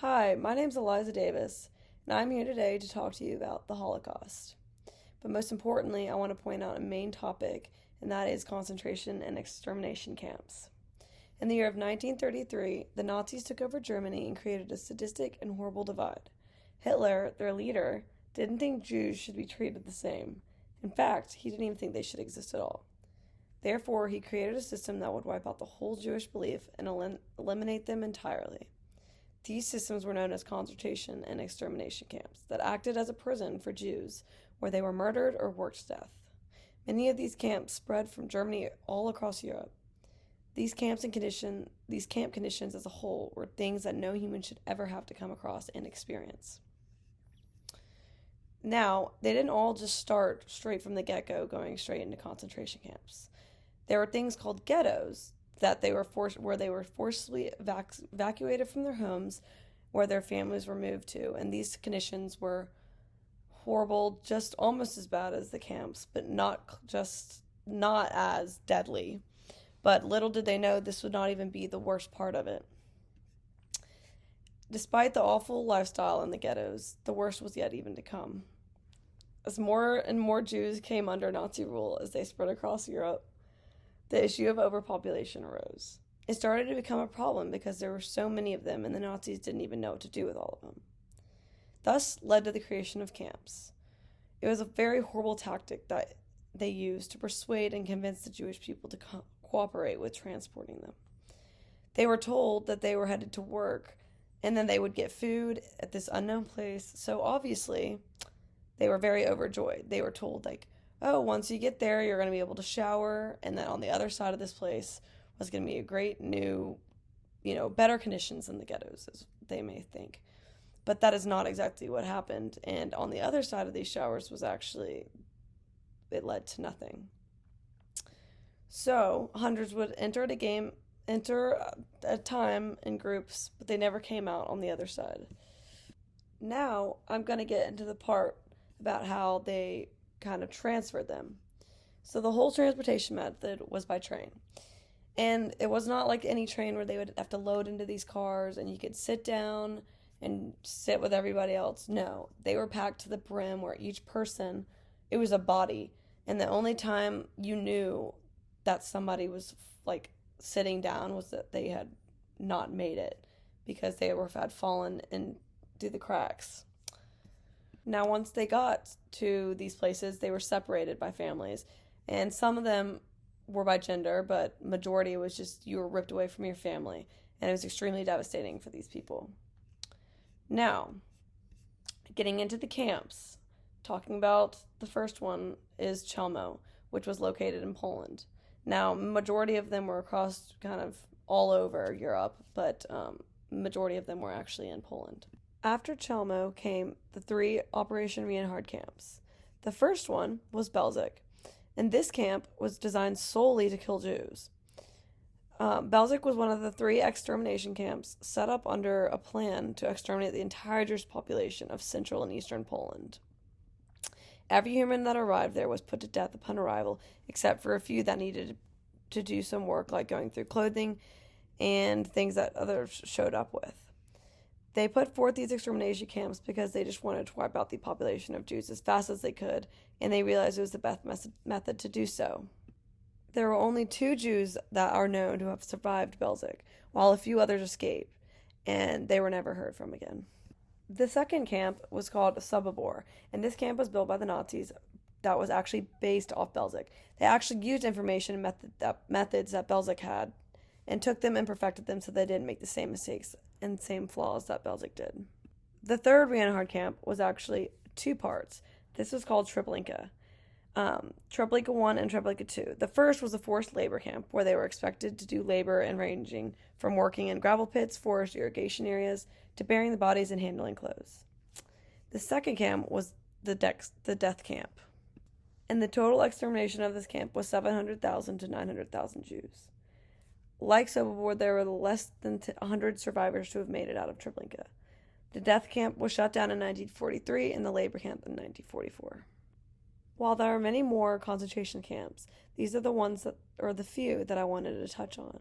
Hi, my name's Eliza Davis, and I'm here today to talk to you about the Holocaust. But most importantly, I want to point out a main topic, and that is concentration and extermination camps. In the year of 1933, the Nazis took over Germany and created a sadistic and horrible divide. Hitler, their leader, didn't think Jews should be treated the same. In fact, he didn't even think they should exist at all. Therefore, he created a system that would wipe out the whole Jewish belief and eliminate them entirely. These systems were known as concentration and extermination camps that acted as a prison for Jews where they were murdered or worked to death. Many of these camps spread from Germany all across Europe. These camp conditions as a whole were things that no human should ever have to come across and experience. Now, they didn't all just start straight from the get-go going straight into concentration camps. There were things called ghettos that where they were forcibly evacuated from their homes where their families were moved to, and these conditions were horrible, just almost as bad as the camps, but not as deadly. But little did they know this would not even be the worst part of it. Despite the awful lifestyle in the ghettos, the worst was yet even to come. As more and more Jews came under Nazi rule as they spread across Europe, the issue of overpopulation arose. It started to become a problem because there were so many of them and the Nazis didn't even know what to do with all of them. Thus led to the creation of camps. It was a very horrible tactic that they used to persuade and convince the Jewish people to cooperate with transporting them. They were told that they were headed to work and then they would get food at this unknown place, so obviously they were very overjoyed. They were told, like, oh, once you get there, you're going to be able to shower, and then on the other side of this place was going to be a great new, better conditions than the ghettos, as they may think. But that is not exactly what happened, and on the other side of these showers it led to nothing. So, hundreds would enter a time in groups, but they never came out on the other side. Now, I'm going to get into the part about how they kind of transferred them. So the whole transportation method was by train. And it was not like any train where they would have to load into these cars and you could sit down and sit with everybody else. No, they were packed to the brim where each person, it was a body. And the only time you knew that somebody was like sitting down was that they had not made it because had fallen into the cracks. Now, once they got to these places, they were separated by families, and some of them were by gender, but majority was just you were ripped away from your family, and it was extremely devastating for these people. Now, getting into the camps, talking about the first one is Chelmo, which was located in Poland. Now, majority of them were across kind of all over Europe, but majority of them were actually in Poland. After Chelmo came the 3 Operation Reinhard camps. The first one was Belzec, and this camp was designed solely to kill Jews. Belzec was one of the 3 extermination camps set up under a plan to exterminate the entire Jewish population of central and eastern Poland. Every human that arrived there was put to death upon arrival, except for a few that needed to do some work, like going through clothing and things that others showed up with. They put forth these extermination camps because they just wanted to wipe out the population of Jews as fast as they could, and they realized it was the best method to do so. There were only 2 Jews that are known to have survived Belzec, while a few others escaped, and they were never heard from again. The second camp was called Sobibor, and this camp was built by the Nazis that was actually based off Belzec. They actually used information and methods that Belzec had and took them and perfected them so they didn't make the same mistakes and same flaws that Belzec did. The third Reinhard camp was actually 2 parts. This was called Treblinka. Treblinka 1 and Treblinka 2. The first was a forced labor camp where they were expected to do labor and ranging from working in gravel pits, forest irrigation areas, to burying the bodies and handling clothes. The second camp was the death camp. And the total extermination of this camp was 700,000 to 900,000 Jews. Like Sobibor, there were less than 100 survivors to have made it out of Treblinka. The death camp was shut down in 1943 and the labor camp in 1944. While there are many more concentration camps, these are the few that I wanted to touch on.